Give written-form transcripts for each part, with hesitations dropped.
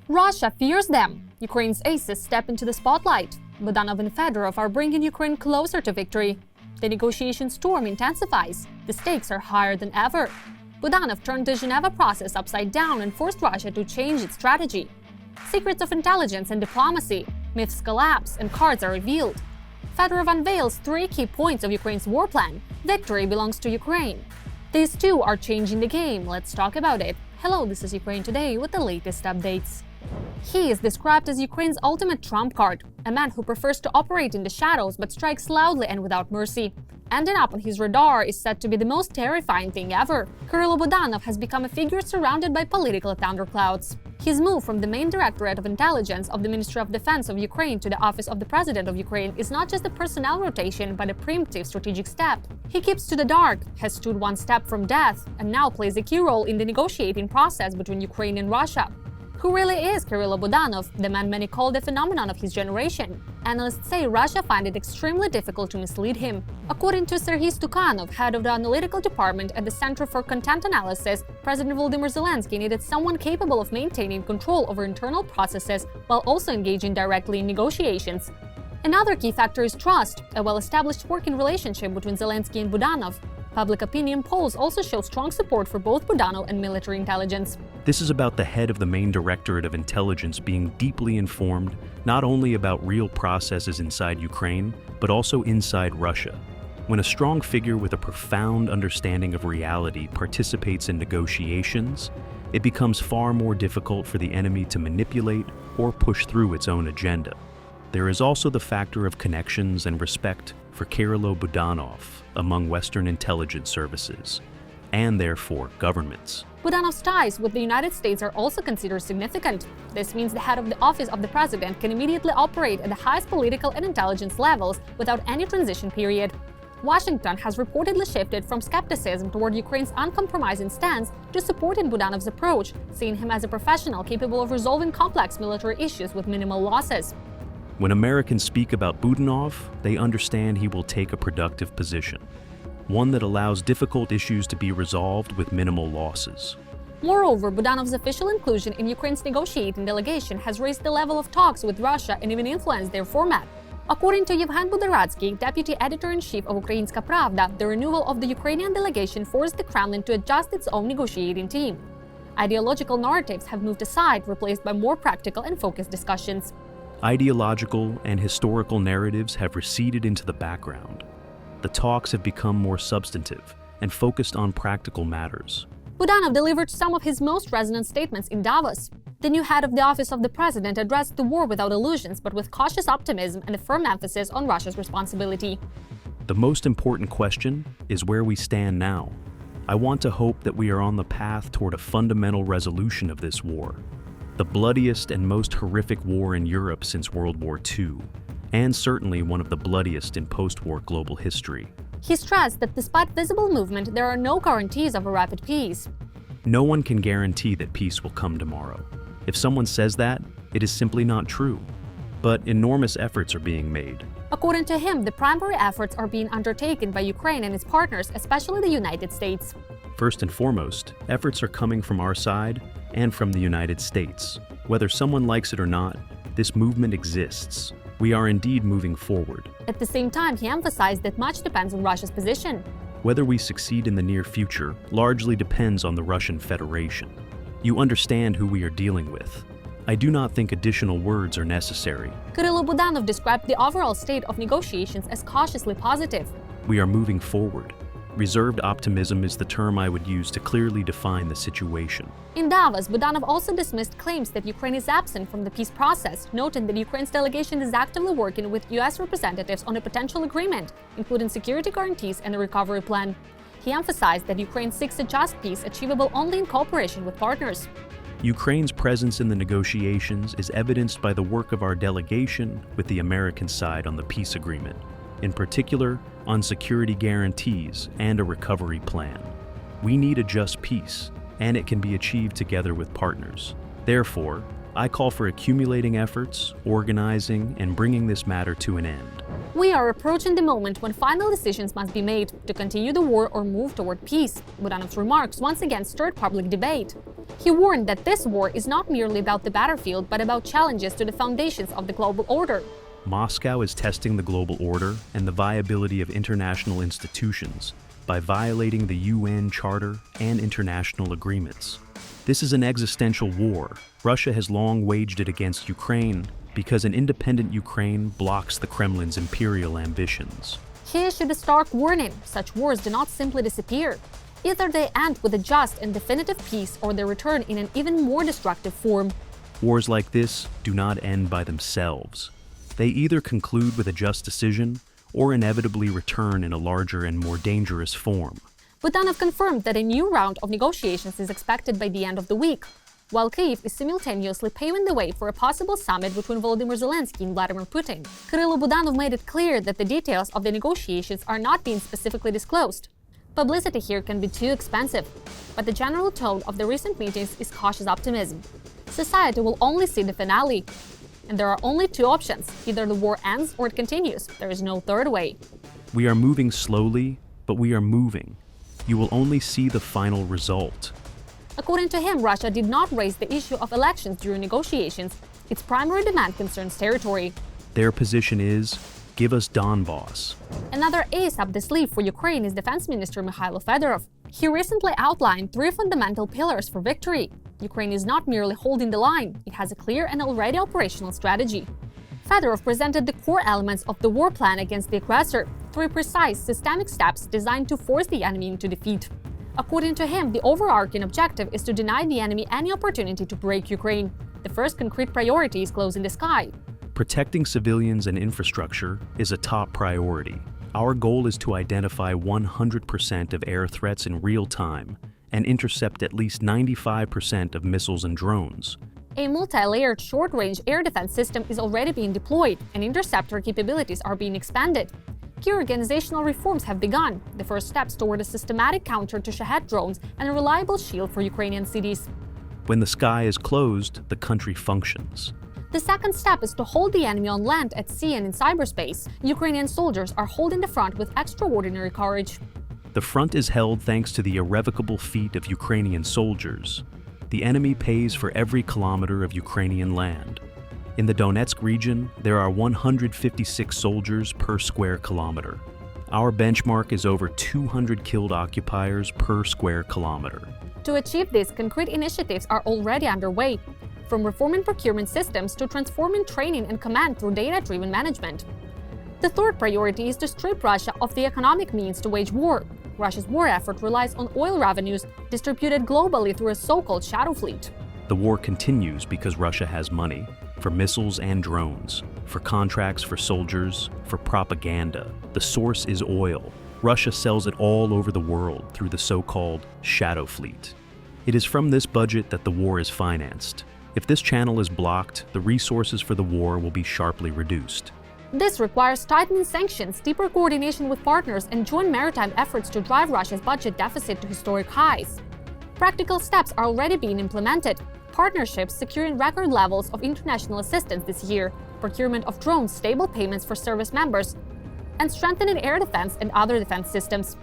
Russia fears them. Ukraine's aces step into the spotlight. Budanov and Fedorov are bringing Ukraine closer to victory. The negotiation storm intensifies. The stakes are higher than ever. Budanov turned the Geneva process upside down and forced Russia to change its strategy. Secrets of intelligence and diplomacy, myths collapse, and cards are revealed. Fedorov unveils 3 key points of Ukraine's war plan. Victory belongs to Ukraine. These two are changing the game. Let's talk about it. Hello, this is Ukraine Today with the latest updates. He is described as Ukraine's ultimate trump card, a man who prefers to operate in the shadows but strikes loudly and without mercy. Ending up on his radar is said to be the most terrifying thing ever. Kirill Budanov has become a figure surrounded by political thunderclouds. His move from the main Directorate of Intelligence of the Ministry of Defense of Ukraine to the Office of the President of Ukraine is not just a personnel rotation but a preemptive strategic step. He keeps to the dark, has stood one step from death, and now plays a key role in the negotiating process between Ukraine and Russia. Who really is Kirill Budanov, the man many call the phenomenon of his generation? Analysts say Russia find it extremely difficult to mislead him. According to Serhiy Stukhanov, head of the analytical department at the Center for Content Analysis, President Volodymyr Zelensky needed someone capable of maintaining control over internal processes while also engaging directly in negotiations. Another key factor is trust, a well-established working relationship between Zelensky and Budanov. Public opinion polls also show strong support for both Budanov and military intelligence. This is about the head of the main Directorate of Intelligence being deeply informed not only about real processes inside Ukraine, but also inside Russia. When a strong figure with a profound understanding of reality participates in negotiations, it becomes far more difficult for the enemy to manipulate or push through its own agenda. There is also the factor of connections and respect for Kirill Budanov among Western intelligence services, and therefore governments. Budanov's ties with the United States are also considered significant. This means the head of the Office of the President can immediately operate at the highest political and intelligence levels without any transition period. Washington has reportedly shifted from skepticism toward Ukraine's uncompromising stance to supporting Budanov's approach, seeing him as a professional capable of resolving complex military issues with minimal losses. When Americans speak about Budanov, they understand he will take a productive position, one that allows difficult issues to be resolved with minimal losses. Moreover, Budanov's official inclusion in Ukraine's negotiating delegation has raised the level of talks with Russia and even influenced their format. According to Yevhen Buderadsky, deputy editor-in-chief of Ukrainska Pravda, the renewal of the Ukrainian delegation forced the Kremlin to adjust its own negotiating team. Ideological narratives have moved aside, replaced by more practical and focused discussions. Ideological and historical narratives have receded into the background. The talks have become more substantive and focused on practical matters. Budanov delivered some of his most resonant statements in Davos. The new head of the Office of the President addressed the war without illusions, but with cautious optimism and a firm emphasis on Russia's responsibility. The most important question is where we stand now. I want to hope that we are on the path toward a fundamental resolution of this war, the bloodiest and most horrific war in Europe since World War II, and certainly one of the bloodiest in post-war global history. He stressed that despite visible movement, there are no guarantees of a rapid peace. No one can guarantee that peace will come tomorrow. If someone says that, it is simply not true. But enormous efforts are being made. According to him, the primary efforts are being undertaken by Ukraine and its partners, especially the United States. First and foremost, efforts are coming from our side and from the United States. Whether someone likes it or not, this movement exists. We are indeed moving forward. At the same time, he emphasized that much depends on Russia's position. Whether we succeed in the near future largely depends on the Russian Federation. You understand who we are dealing with. I do not think additional words are necessary. Kirill Budanov described the overall state of negotiations as cautiously positive. We are moving forward. Reserved optimism is the term I would use to clearly define the situation. In Davos, Budanov also dismissed claims that Ukraine is absent from the peace process, noting that Ukraine's delegation is actively working with US representatives on a potential agreement, including security guarantees and a recovery plan. He emphasized that Ukraine seeks a just peace achievable only in cooperation with partners. Ukraine's presence in the negotiations is evidenced by the work of our delegation with the American side on the peace agreement, in particular on security guarantees and a recovery plan. We need a just peace, and it can be achieved together with partners. Therefore, I call for accumulating efforts, organizing, and bringing this matter to an end. We are approaching the moment when final decisions must be made to continue the war or move toward peace. Budanov's remarks once again stirred public debate. He warned that this war is not merely about the battlefield, but about challenges to the foundations of the global order. Moscow is testing the global order and the viability of international institutions by violating the UN Charter and international agreements. This is an existential war. Russia has long waged it against Ukraine because an independent Ukraine blocks the Kremlin's imperial ambitions. He issued a stark warning: such wars do not simply disappear. Either they end with a just and definitive peace, or they return in an even more destructive form. Wars like this do not end by themselves. They either conclude with a just decision or inevitably return in a larger and more dangerous form. Budanov confirmed that a new round of negotiations is expected by the end of the week, while Kyiv is simultaneously paving the way for a possible summit between Volodymyr Zelensky and Vladimir Putin. Kirill Budanov made it clear that the details of the negotiations are not being specifically disclosed. Publicity here can be too expensive, but the general tone of the recent meetings is cautious optimism. Society will only see the finale, and there are only two options: either the war ends or it continues. There is no third way. We are moving slowly, but we are moving. You will only see the final result. According to him, Russia did not raise the issue of elections during negotiations. Its primary demand concerns territory. Their position is, give us Donbass. Another ace up the sleeve for Ukraine is Defense Minister Fedorov. He recently outlined three fundamental pillars for victory. Ukraine is not merely holding the line, it has a clear and already operational strategy. Fedorov presented the core elements of the war plan against the aggressor, three precise, systemic steps designed to force the enemy into defeat. According to him, the overarching objective is to deny the enemy any opportunity to break Ukraine. The first concrete priority is closing the sky. Protecting civilians and infrastructure is a top priority. Our goal is to identify 100% of air threats in real time and intercept at least 95% of missiles and drones. A multi-layered short-range air defense system is already being deployed, and interceptor capabilities are being expanded. Key organizational reforms have begun, the first steps toward a systematic counter to Shahed drones and a reliable shield for Ukrainian cities. When the sky is closed, the country functions. The second step is to hold the enemy on land, at sea, and in cyberspace. Ukrainian soldiers are holding the front with extraordinary courage. The front is held thanks to the irrevocable feat of Ukrainian soldiers. The enemy pays for every kilometer of Ukrainian land. In the Donetsk region, there are 156 soldiers per square kilometer. Our benchmark is over 200 killed occupiers per square kilometer. To achieve this, concrete initiatives are already underway, from reforming procurement systems to transforming training and command through data-driven management. The third priority is to strip Russia of the economic means to wage war. Russia's war effort relies on oil revenues distributed globally through a so-called shadow fleet. The war continues because Russia has money, for missiles and drones, for contracts for soldiers, for propaganda. The source is oil. Russia sells it all over the world through the so-called shadow fleet. It is from this budget that the war is financed. If this channel is blocked, the resources for the war will be sharply reduced. This requires tightening sanctions, deeper coordination with partners, and joint maritime efforts to drive Russia's budget deficit to historic highs. Practical steps are already being implemented. Partnerships securing record levels of international assistance this year, procurement of drones, stable payments for service members, and strengthening air defense and other defense systems.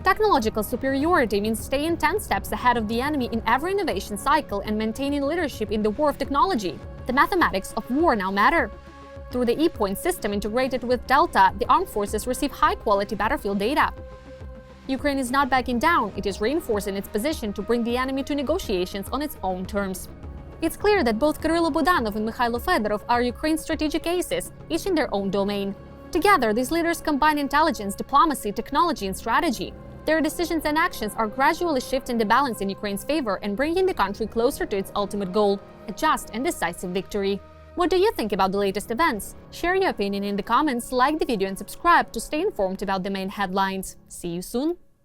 Technological superiority means staying 10 steps ahead of the enemy in every innovation cycle and maintaining leadership in the war of technology. The mathematics of war now matter. Through the E-point system integrated with Delta, the armed forces receive high-quality battlefield data. Ukraine is not backing down, it is reinforcing its position to bring the enemy to negotiations on its own terms. It's clear that both Kirill Budanov and Fedorov are Ukraine's strategic aces, each in their own domain. Together, these leaders combine intelligence, diplomacy, technology, and strategy. Their decisions and actions are gradually shifting the balance in Ukraine's favor and bringing the country closer to its ultimate goal, a just and decisive victory. What do you think about the latest events? Share your opinion in the comments, like the video and subscribe to stay informed about the main headlines. See you soon!